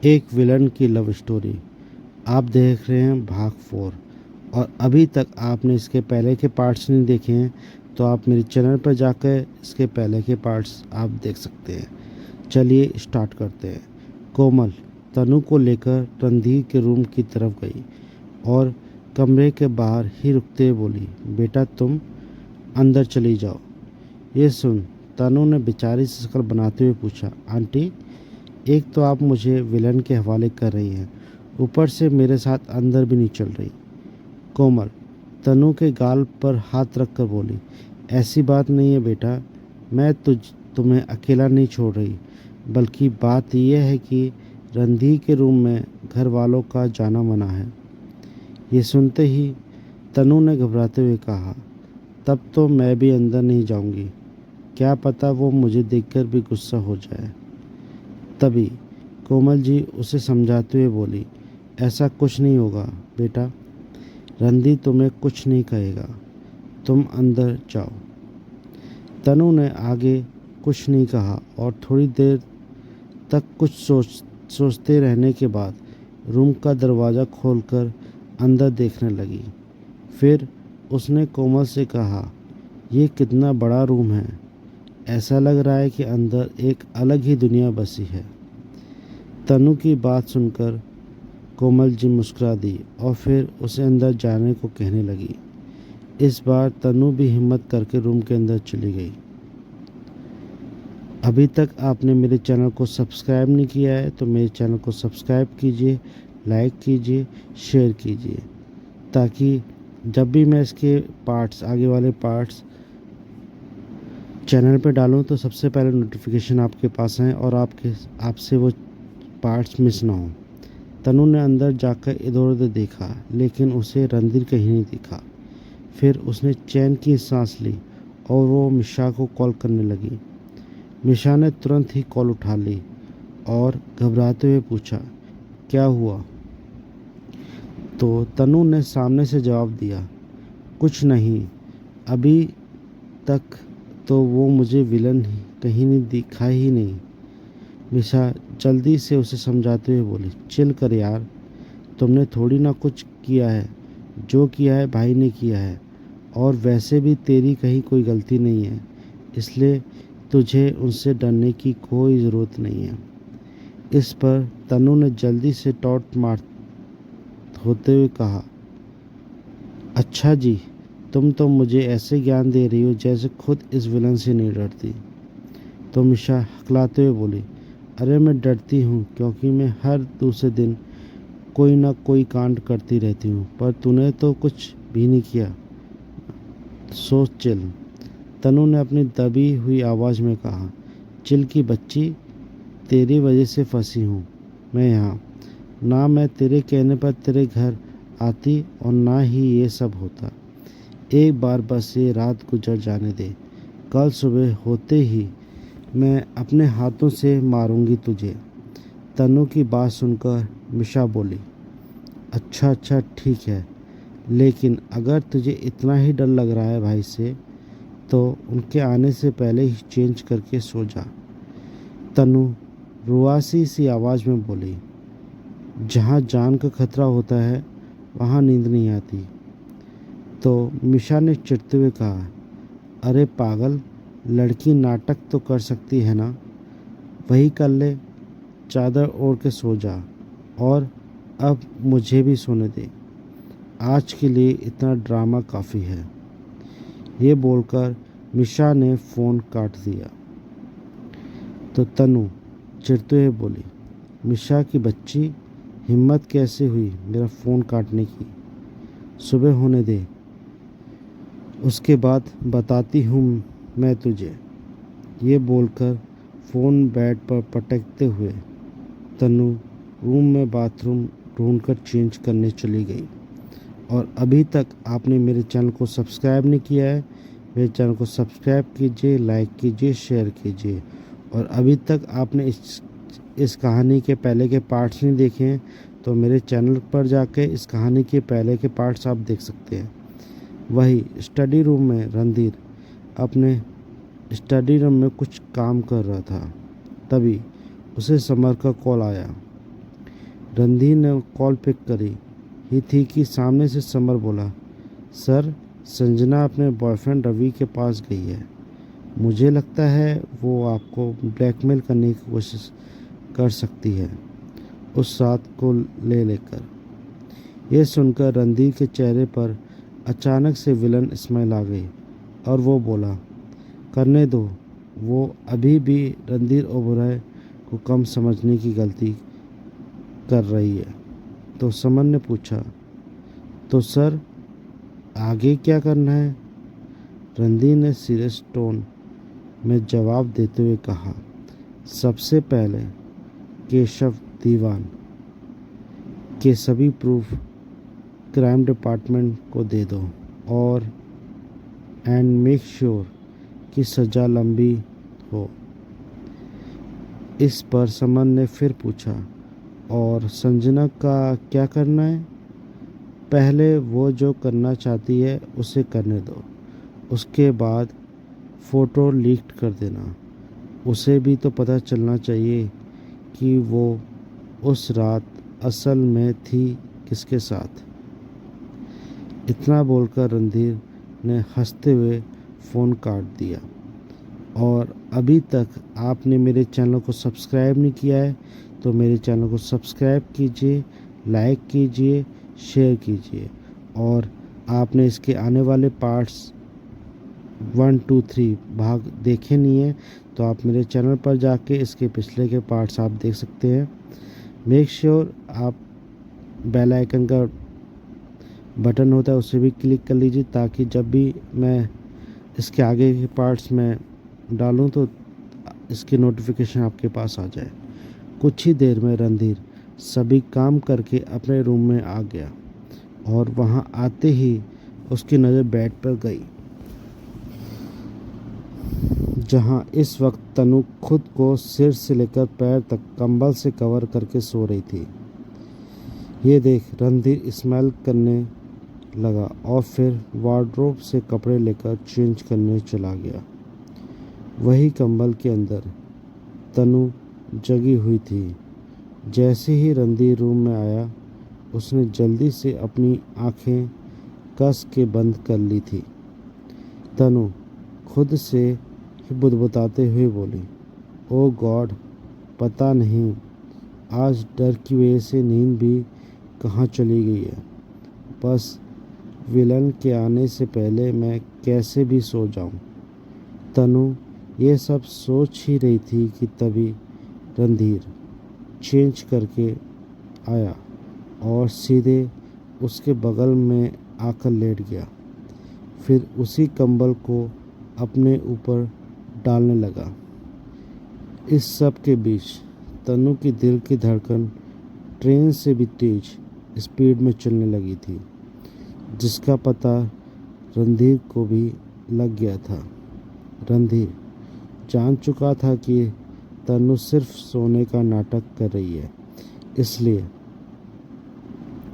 एक विलन की love story. आप देख रहे हैं भाग 4 और अभी तक आपने इसके पहले के पार्ट्स नहीं देखे हैं तो आप मेरे चैनल पर जाकर इसके पहले के पार्ट्स आप देख सकते हैं। चलिए स्टार्ट करते हैं। कोमल तनु को लेकर रणधीर के रूम की तरफ गई और कमरे के बाहर ही रुकते हुए बोली, बेटा तुम अंदर चली जाओ। ये सुन तनु ने बेचारी से शक्ल बनाते हुए पूछा, आंटी एक तो आप मुझे विलन के हवाले कर रही हैं, ऊपर से मेरे साथ अंदर भी नहीं चल रही। कोमल तनु के गाल पर हाथ रखकर बोली, ऐसी बात नहीं है बेटा, मैं तुम्हें अकेला नहीं छोड़ रही, बल्कि बात यह है कि रणधीर के रूम में घर वालों का जाना मना है। ये सुनते ही तनु ने घबराते हुए कहा, तब तो मैं भी अंदर नहीं जाऊंगी, क्या पता वो मुझे देखकर भी गुस्सा हो जाए। तभी कोमल जी उसे समझाते हुए बोली, ऐसा कुछ नहीं होगा बेटा, रणधीर तुम्हें कुछ नहीं कहेगा, तुम अंदर जाओ। तनु ने आगे कुछ नहीं कहा और थोड़ी देर तक कुछ सोचते रहने के बाद रूम का दरवाज़ा खोलकर अंदर देखने लगी। फिर उसने कोमल से कहा, ये कितना बड़ा रूम है, ऐसा लग रहा है कि अंदर एक अलग ही दुनिया बसी है। तनु की बात सुनकर कोमल जी मुस्कुरा दी और फिर उसे अंदर जाने को कहने लगी। इस बार तनु भी हिम्मत करके रूम के अंदर चली गई। अभी तक आपने मेरे चैनल को सब्सक्राइब नहीं किया है तो मेरे चैनल को सब्सक्राइब कीजिए, लाइक कीजिए, शेयर कीजिए, ताकि जब भी मैं इसके पार्ट्स आगे वाले पार्ट्स चैनल पे डालूं तो सबसे पहले नोटिफिकेशन आपके पास आए और आपसे वो पार्ट्स मिस ना हो। तनु ने अंदर जाकर इधर उधर देखा लेकिन उसे रणधीर कहीं नहीं दिखा। फिर उसने चैन की सांस ली और वो मिशा को कॉल करने लगी। मिशा ने तुरंत ही कॉल उठा ली और घबराते हुए पूछा, क्या हुआ? तो तनु ने सामने से जवाब दिया, कुछ नहीं, अभी तक तो वो मुझे विलन कहीं नहीं दिखा ही नहीं। मिशा जल्दी से उसे समझाते हुए बोली, चिल कर यार, तुमने थोड़ी ना कुछ किया है, जो किया है भाई ने किया है और वैसे भी तेरी कहीं कोई गलती नहीं है, इसलिए तुझे उनसे डरने की कोई ज़रूरत नहीं है। इस पर तनु ने जल्दी से टॉर्च मार होते हुए कहा, अच्छा जी, तुम तो मुझे ऐसे ज्ञान दे रही हो जैसे खुद इस विलन से नहीं डरती। तो मिशा हकलाते हुए बोली, अरे मैं डरती हूँ क्योंकि मैं हर दूसरे दिन कोई ना कोई कांड करती रहती हूँ, पर तूने तो कुछ भी नहीं किया, सोच चिल। तनु ने अपनी दबी हुई आवाज़ में कहा, चिल की बच्ची, तेरी वजह से फंसी हूँ मैं यहाँ, ना मैं तेरे कहने पर तेरे घर आती और ना ही ये सब होता। एक बार बस ये रात गुजर जाने दे, कल सुबह होते ही मैं अपने हाथों से मारूंगी तुझे। तनु की बात सुनकर मिशा बोली, अच्छा अच्छा ठीक है, लेकिन अगर तुझे इतना ही डर लग रहा है भाई से तो उनके आने से पहले ही चेंज करके सो जा। तनु रुआसी सी आवाज़ में बोली, जहाँ जान का खतरा होता है वहाँ नींद नहीं आती। तो मिशा ने चिढ़ते हुए कहा, अरे पागल, लड़की नाटक तो कर सकती है ना, वही कर ले, चादर ओढ़ के सो जा और अब मुझे भी सोने दे, आज के लिए इतना ड्रामा काफ़ी है। ये बोलकर मिशा ने फ़ोन काट दिया। तो तनु चिढ़ते हुए बोली, मिशा की बच्ची, हिम्मत कैसे हुई मेरा फ़ोन काटने की, सुबह होने दे, उसके बाद बताती हूँ मैं तुझे। ये बोलकर फ़ोन बेड पर पटकते हुए तनु रूम में बाथरूम ढूंढकर चेंज करने चली गई। और अभी तक आपने मेरे चैनल को सब्सक्राइब नहीं किया है, मेरे चैनल को सब्सक्राइब कीजिए, लाइक कीजिए, शेयर कीजिए। और अभी तक आपने इस कहानी के पहले के पार्ट्स नहीं देखे हैं तो मेरे चैनल पर जाके इस कहानी के पहले के पार्ट्स आप देख सकते हैं। वही स्टडी रूम में रणधीर अपने स्टडी रूम में कुछ काम कर रहा था, तभी उसे समर का कॉल आया। रणधीर ने कॉल पिक करी ही थी कि सामने से समर बोला, सर, संजना अपने बॉयफ्रेंड रवि के पास गई है। मुझे लगता है वो आपको ब्लैकमेल करने की कोशिश कर सकती है उस रात को लेकर। यह सुनकर रणधीर के चेहरे पर अचानक से विलन स्माइल आ गई और वो बोला, करने दो। वो अभी भी रणधीर ओबराय को कम समझने की गलती कर रही है। तो समर ने पूछा, तो सर आगे क्या करना है? रणधीर ने सीरियस टोन में जवाब देते हुए कहा, सबसे पहले केशव दीवान के सभी प्रूफ क्राइम डिपार्टमेंट को दे दो और एंड मेक श्योर कि सज़ा लंबी हो। इस पर समन ने फिर पूछा, और संजना का क्या करना है? पहले वो जो करना चाहती है उसे करने दो, उसके बाद फ़ोटो लीक कर देना। उसे भी तो पता चलना चाहिए कि वो उस रात असल में थी किसके साथ। इतना बोलकर रणधीर ने हंसते हुए फ़ोन काट दिया। और अभी तक आपने मेरे चैनल को सब्सक्राइब नहीं किया है तो मेरे चैनल को सब्सक्राइब कीजिए, लाइक कीजिए, शेयर कीजिए। और आपने इसके आने वाले पार्ट्स 1, 2, 3 भाग देखे नहीं हैं तो आप मेरे चैनल पर जाके इसके पिछले के पार्ट्स आप देख सकते हैं। मेक श्योर आप बेल आइकन का बटन होता है उसे भी क्लिक कर लीजिए ताकि जब भी मैं इसके आगे के पार्ट्स में डालूं तो इसकी नोटिफिकेशन आपके पास आ जाए। कुछ ही देर में रणधीर सभी काम करके अपने रूम में आ गया और वहां आते ही उसकी नज़र बेड पर गई जहां इस वक्त तनु खुद को सिर से लेकर पैर तक कंबल से कवर करके सो रही थी। ये देख रणधीर स्माइल करने लगा और फिर वार्डरोब से कपड़े लेकर चेंज करने चला गया। वही कंबल के अंदर तनु जगी हुई थी। जैसे ही रणधीर रूम में आया उसने जल्दी से अपनी आंखें कस के बंद कर ली थी। तनु खुद से ही बुदबुदाते हुए बोली, ओ गॉड, पता नहीं आज डर की वजह से नींद भी कहाँ चली गई है। बस विलन के आने से पहले मैं कैसे भी सो जाऊं। तनु ये सब सोच ही रही थी कि तभी रणधीर चेंज करके आया और सीधे उसके बगल में आकर लेट गया। फिर उसी कंबल को अपने ऊपर डालने लगा। इस सब के बीच तनु की दिल की धड़कन ट्रेन से भी तेज स्पीड में चलने लगी थी, जिसका पता रणधीर को भी लग गया था। रणधीर जान चुका था कि तनु सिर्फ सोने का नाटक कर रही है, इसलिए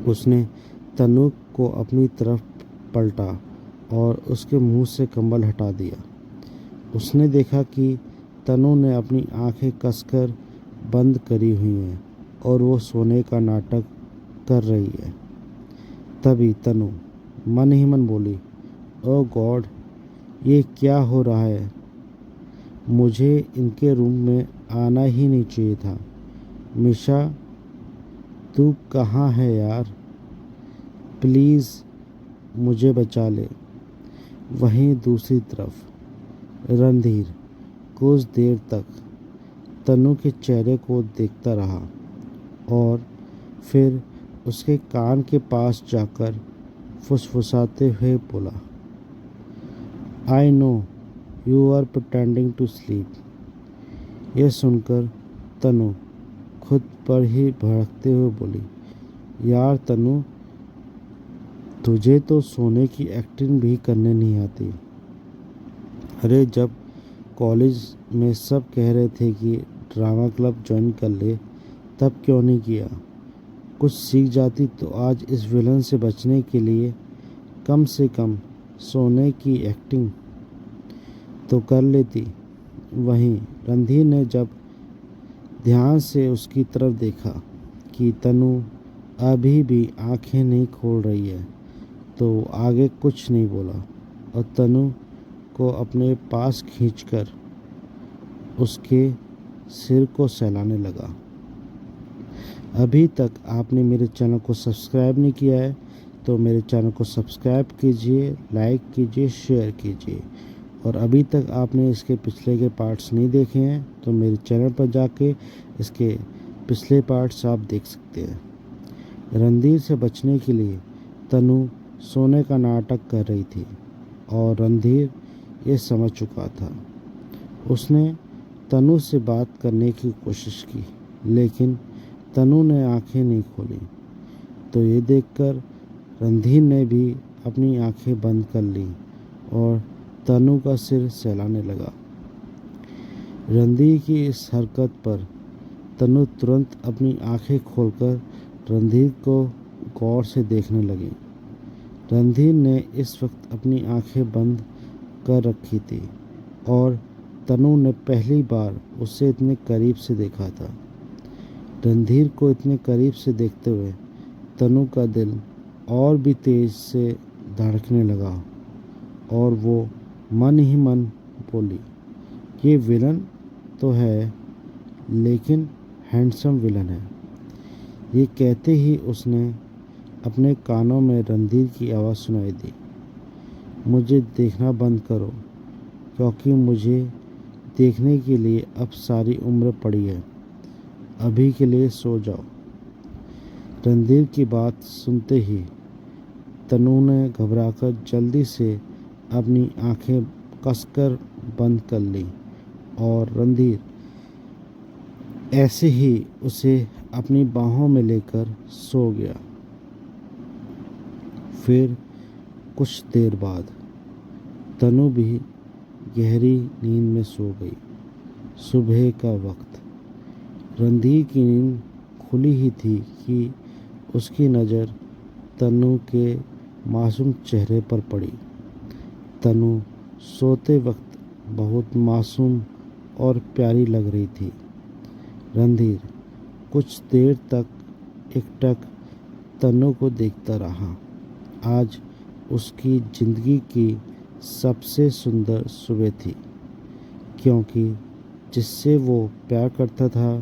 उसने तनु को अपनी तरफ पलटा और उसके मुंह से कंबल हटा दिया। उसने देखा कि तनु ने अपनी आंखें कसकर बंद करी हुई हैं और वो सोने का नाटक कर रही है। तभी तनु मन ही मन बोली, ओ गॉड, ये क्या हो रहा है? मुझे इनके रूम में आना ही नहीं चाहिए था। मिशा, तू कहाँ है यार? प्लीज़ मुझे बचा ले। वहीं दूसरी तरफ रणधीर कुछ देर तक तनु के चेहरे को देखता रहा और फिर उसके कान के पास जाकर फुसफुसाते हुए बोला, I know you are pretending to sleep. यह सुनकर तनु खुद पर ही भड़कते हुए बोली, यार तनु, तुझे तो सोने की एक्टिंग भी करने नहीं आती। अरे जब कॉलेज में सब कह रहे थे कि ड्रामा क्लब ज्वाइन कर ले, तब क्यों नहीं किया? कुछ सीख जाती तो आज इस विलन से बचने के लिए कम से कम सोने की एक्टिंग तो कर लेती। वहीं रणधीर ने जब ध्यान से उसकी तरफ देखा कि तनु अभी भी आंखें नहीं खोल रही है, तो आगे कुछ नहीं बोला और तनु को अपने पास खींचकर उसके सिर को सहलाने लगा। अभी तक आपने मेरे चैनल को सब्सक्राइब नहीं किया है तो मेरे चैनल को सब्सक्राइब कीजिए, लाइक कीजिए, शेयर कीजिए। और अभी तक आपने इसके पिछले के पार्ट्स नहीं देखे हैं तो मेरे चैनल पर जाके इसके पिछले पार्ट्स आप देख सकते हैं। रणधीर से बचने के लिए तनु सोने का नाटक कर रही थी और रणधीर ये समझ चुका था। उसने तनु से बात करने की कोशिश की लेकिन तनु ने आंखें नहीं खोली, तो ये देखकर रणधीर ने भी अपनी आंखें बंद कर लीं और तनु का सिर सहलाने लगा। रणधीर की इस हरकत पर तनु तुरंत अपनी आंखें खोलकर रणधीर को गौर से देखने लगी। रणधीर ने इस वक्त अपनी आंखें बंद कर रखी थी और तनु ने पहली बार उसे इतने करीब से देखा था। रणधीर को इतने करीब से देखते हुए तनु का दिल और भी तेज से धड़कने लगा और वो मन ही मन बोली, ये विलन तो है लेकिन हैंडसम विलन है। ये कहते ही उसने अपने कानों में रणधीर की आवाज़ सुनाई दी, मुझे देखना बंद करो क्योंकि मुझे देखने के लिए अब सारी उम्र पड़ी है, अभी के लिए सो जाओ। रणधीर की बात सुनते ही तनु ने घबराकर जल्दी से अपनी आंखें कसकर बंद कर ली और रणधीर ऐसे ही उसे अपनी बाहों में लेकर सो गया। फिर कुछ देर बाद तनु भी गहरी नींद में सो गई। सुबह का वक्त। रणधीर की नींद खुली ही थी कि उसकी नज़र तनु के मासूम चेहरे पर पड़ी। तनु सोते वक्त बहुत मासूम और प्यारी लग रही थी। रणधीर कुछ देर तक एकटक तनु को देखता रहा। आज उसकी ज़िंदगी की सबसे सुंदर सुबह थी क्योंकि जिससे वो प्यार करता था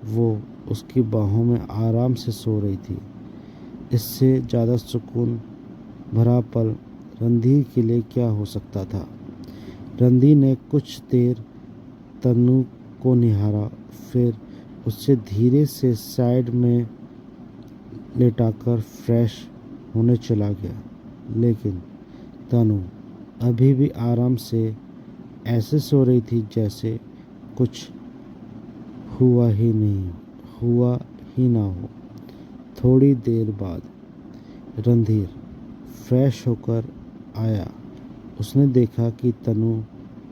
वो उसकी बाहों में आराम से सो रही थी। इससे ज़्यादा सुकून भरा पल रणधीर के लिए क्या हो सकता था। रणधीर ने कुछ देर तनु को निहारा, फिर उससे धीरे से साइड में लेटाकर फ्रेश होने चला गया। लेकिन तनु अभी भी आराम से ऐसे सो रही थी जैसे कुछ हुआ ही ना हो। थोड़ी देर बाद रणधीर फ्रेश होकर आया। उसने देखा कि तनु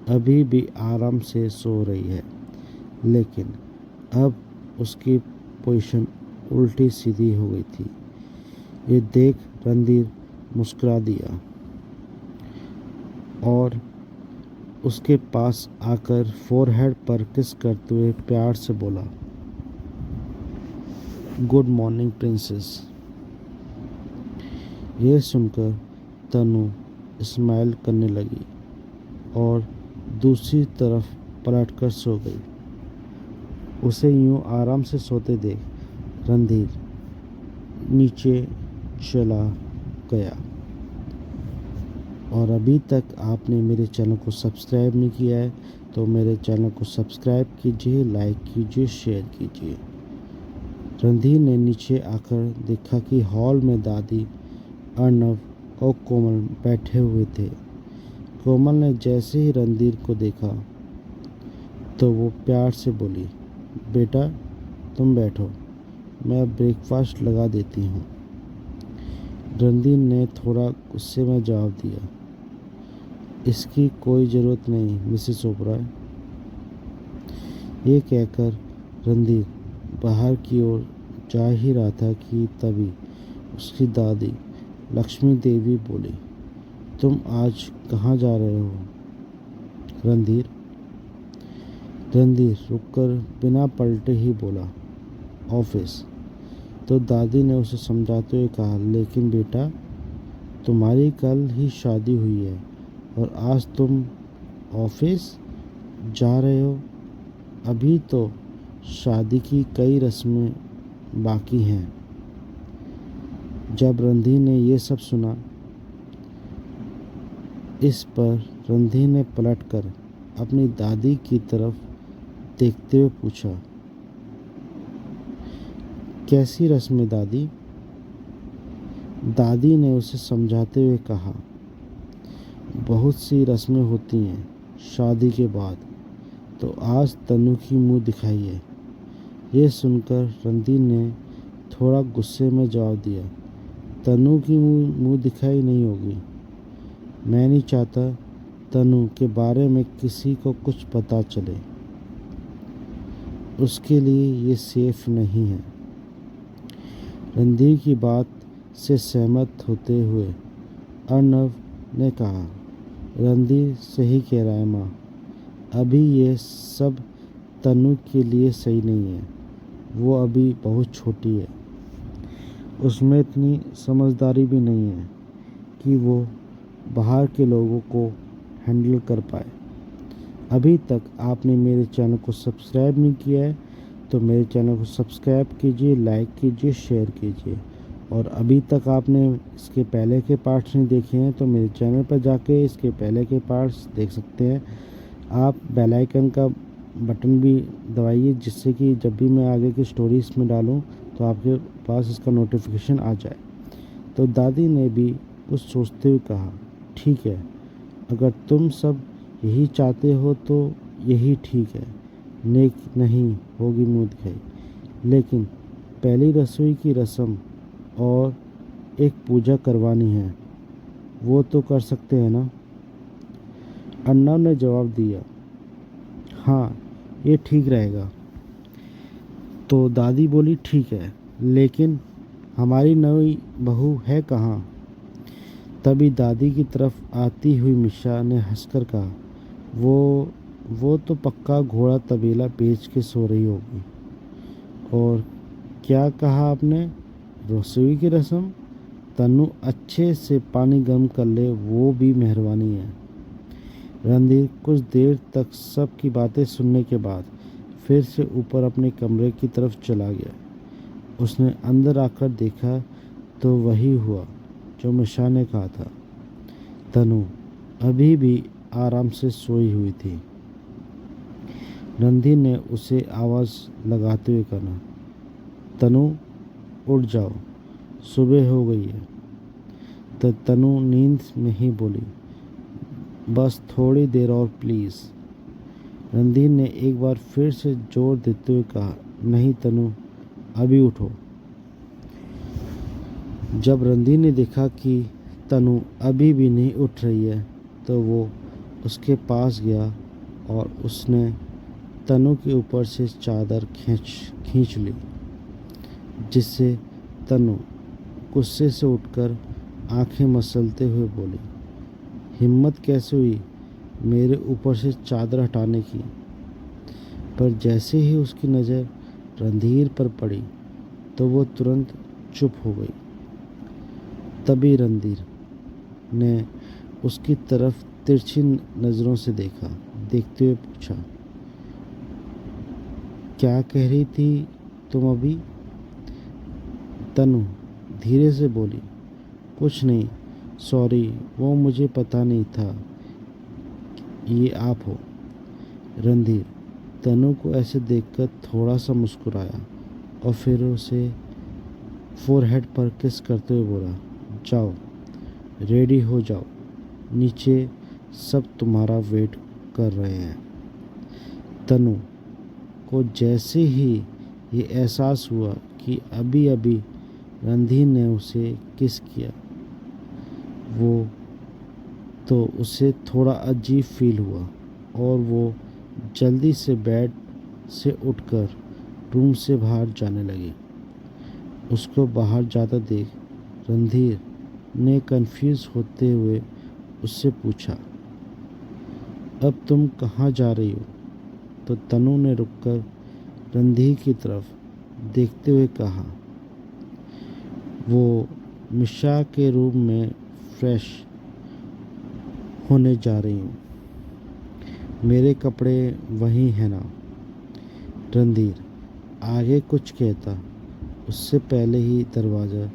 अभी भी आराम से सो रही है लेकिन अब उसकी पोजीशन उल्टी सीधी हो गई थी। ये देख रणधीर मुस्कुरा दिया और उसके पास आकर फोरहेड पर किस करते हुए प्यार से बोला, गुड मॉर्निंग प्रिंसेस। यह सुनकर तनु स्माइल करने लगी और दूसरी तरफ पलटकर सो गई। उसे यूं आराम से सोते देख रणधीर नीचे चला गया। और अभी तक आपने मेरे चैनल को सब्सक्राइब नहीं किया है तो मेरे चैनल को सब्सक्राइब कीजिए, लाइक कीजिए, शेयर कीजिए। रणधीर ने नीचे आकर देखा कि हॉल में दादी, अर्नव और कोमल बैठे हुए थे। कोमल ने जैसे ही रणधीर को देखा तो वो प्यार से बोली, बेटा तुम बैठो, मैं ब्रेकफास्ट लगा देती हूँ। रणधीर ने थोड़ा गुस्से में जवाब दिया, इसकी कोई ज़रूरत नहीं मिसेस ओबराय। ये कहकर रणधीर बाहर की ओर जा ही रहा था कि तभी उसकी दादी लक्ष्मी देवी बोली, तुम आज कहाँ जा रहे हो? रणधीर रुककर बिना पलटे ही बोला, ऑफिस। तो दादी ने उसे समझाते हुए कहा, लेकिन बेटा, तुम्हारी कल ही शादी हुई है और आज तुम ऑफिस जा रहे हो। अभी तो शादी की कई रस्में बाकी हैं। जब रणधीर ने ये सब सुना, इस पर रणधीर ने पलटकर अपनी दादी की तरफ देखते हुए पूछा, कैसी रस्में दादी? दादी ने उसे समझाते हुए कहा, बहुत सी रस्में होती हैं शादी के बाद, तो आज तनु की मुंह दिखाई है। ये सुनकर रणधीर ने थोड़ा गुस्से में जवाब दिया, तनु की मुंह दिखाई नहीं होगी। मैं नहीं चाहता तनु के बारे में किसी को कुछ पता चले। उसके लिए ये सेफ नहीं है। रणधीर की बात से सहमत होते हुए अर्णव ने कहा, रणधीर सही कह रहा है माँ। अभी ये सब तनु के लिए सही नहीं है। वो अभी बहुत छोटी है। उसमें इतनी समझदारी भी नहीं है कि वो बाहर के लोगों को हैंडल कर पाए। अभी तक आपने मेरे चैनल को सब्सक्राइब नहीं किया है तो मेरे चैनल को सब्सक्राइब कीजिए, लाइक कीजिए, शेयर कीजिए। और अभी तक आपने इसके पहले के पार्ट्स नहीं देखे हैं तो मेरे चैनल पर जाके इसके पहले के पार्ट्स देख सकते हैं। आप बेल आइकन का बटन भी दबाइए, जिससे कि जब भी मैं आगे की स्टोरीज में डालूं तो आपके पास इसका नोटिफिकेशन आ जाए। तो दादी ने भी कुछ सोचते हुए कहा, ठीक है, अगर तुम सब यही चाहते हो तो यही ठीक है। नेक नहीं होगी मुँह दिखाई, लेकिन पहली रसोई की रस्म और एक पूजा करवानी है, वो तो कर सकते हैं ना? अर्णव ने जवाब दिया, हाँ, ये ठीक रहेगा। तो दादी बोली, ठीक है, लेकिन हमारी नई बहू है कहाँ? तभी दादी की तरफ आती हुई मिशा ने हंसकर कहा, वो तो पक्का घोड़ा तबेला बेच के सो रही होगी। और क्या कहा आपने? रसोई की रस्म? तनु अच्छे से पानी गर्म कर ले, वो भी मेहरबानी है। रणधीर कुछ देर तक सब की बातें सुनने के बाद फिर से ऊपर अपने कमरे की तरफ चला गया। उसने अंदर आकर देखा तो वही हुआ जो मिशा ने कहा था। तनु अभी भी आराम से सोई हुई थी। रणधीर ने उसे आवाज़ लगाते हुए कहा, तनु उठ जाओ, सुबह हो गई है। तो तनु नींद में ही बोली, बस थोड़ी देर और प्लीज़। रणधीर ने एक बार फिर से जोर देते हुए कहा, नहीं तनु, अभी उठो। जब रणधीर ने देखा कि तनु अभी भी नहीं उठ रही है तो वो उसके पास गया और उसने तनु के ऊपर से चादर खींच ली, जिससे तनु गुस्से से उठकर आंखें मसलते हुए बोली, हिम्मत कैसे हुई मेरे ऊपर से चादर हटाने की? पर जैसे ही उसकी नज़र रणधीर पर पड़ी तो वो तुरंत चुप हो गई। तभी रणधीर ने उसकी तरफ तिरछी नज़रों से देखते हुए पूछा, क्या कह रही थी तुम अभी? तनु धीरे से बोली, कुछ नहीं, सॉरी, वो मुझे पता नहीं था ये आप हो। रणधीर तनु को ऐसे देखकर थोड़ा सा मुस्कुराया और फिर उसे फोरहेड पर किस करते हुए बोला, जाओ, रेडी हो जाओ, नीचे सब तुम्हारा वेट कर रहे हैं। तनु को जैसे ही ये एहसास हुआ कि अभी अभी रणधीर ने उसे किस किया, वो तो उसे थोड़ा अजीब फील हुआ और वो जल्दी से बेड से उठकर रूम से बाहर जाने लगी। उसको बाहर जाता देख रणधीर ने कंफ्यूज होते हुए उससे पूछा, अब तुम कहाँ जा रही हो? तो तनु ने रुककर रणधीर की तरफ देखते हुए कहा, वो मिशा के रूम में फ्रेश होने जा रही हूँ। मेरे कपड़े वही हैं ना। रणधीर आगे कुछ कहता उससे पहले ही दरवाज़ा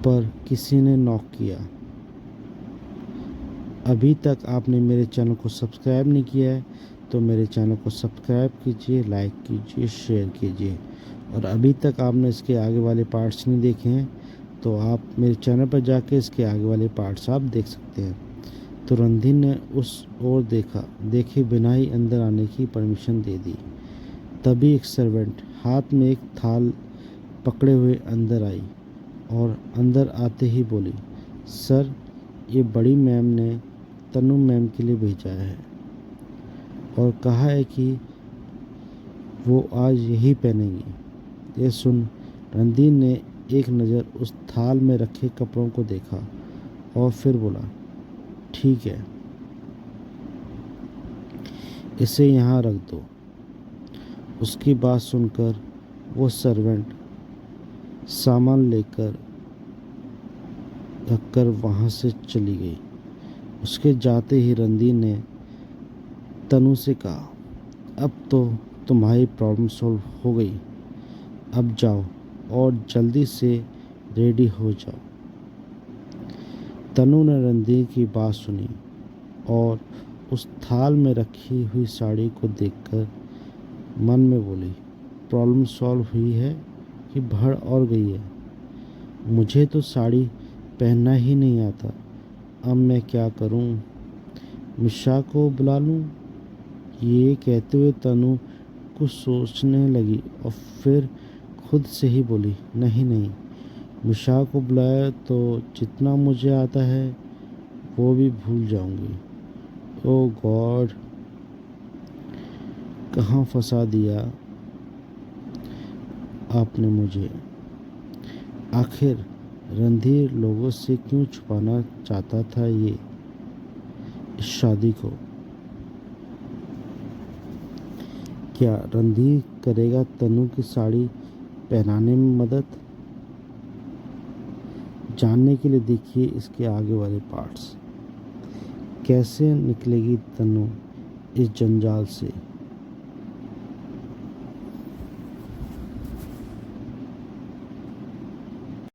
पर किसी ने नॉक किया। अभी तक आपने मेरे चैनल को सब्सक्राइब नहीं किया है तो मेरे चैनल को सब्सक्राइब कीजिए, लाइक कीजिए, शेयर कीजिए। और अभी तक आपने इसके आगे वाले पार्ट्स नहीं देखे हैं तो आप मेरे चैनल पर जाके इसके आगे वाले पार्ट्स आप देख सकते हैं। तो रणधीर ने उस ओर देखे बिना ही अंदर आने की परमिशन दे दी। तभी एक सर्वेंट हाथ में एक थाल पकड़े हुए अंदर आई और अंदर आते ही बोली, सर ये बड़ी मैम ने तनु मैम के लिए भेजा है और कहा है कि वो आज यही पहनेंगी। ये सुन रणधीर ने एक नज़र उस थाल में रखे कपड़ों को देखा और फिर बोला, ठीक है, इसे यहाँ रख दो। उसकी बात सुनकर वो सर्वेंट सामान लेकर रखकर वहाँ से चली गई। उसके जाते ही रणधीर ने तनु से कहा, अब तो तुम्हारी प्रॉब्लम सॉल्व हो गई, अब जाओ और जल्दी से रेडी हो जाओ। तनु ने रणधीर की बात सुनी और उस थाल में रखी हुई साड़ी को देखकर मन में बोली, प्रॉब्लम सॉल्व हुई है कि बढ़ और गई है। मुझे तो साड़ी पहनना ही नहीं आता, अब मैं क्या करूं? मिशा को बुला लूं? ये कहते हुए तनु कुछ सोचने लगी और फिर खुद से ही बोली, नहीं नहीं, मिशा को बुलाया तो जितना मुझे आता है वो भी भूल जाऊंगी। ओ गॉड, कहाँ फंसा दिया आपने मुझे। आखिर रणधीर लोगों से क्यों छुपाना चाहता था ये इस शादी को? क्या रणधीर करेगा तनु की साड़ी पहनाने में मदद? जानने के लिए देखिए इसके आगे वाले पार्ट्स। कैसे निकलेगी तनु इस जंजाल से?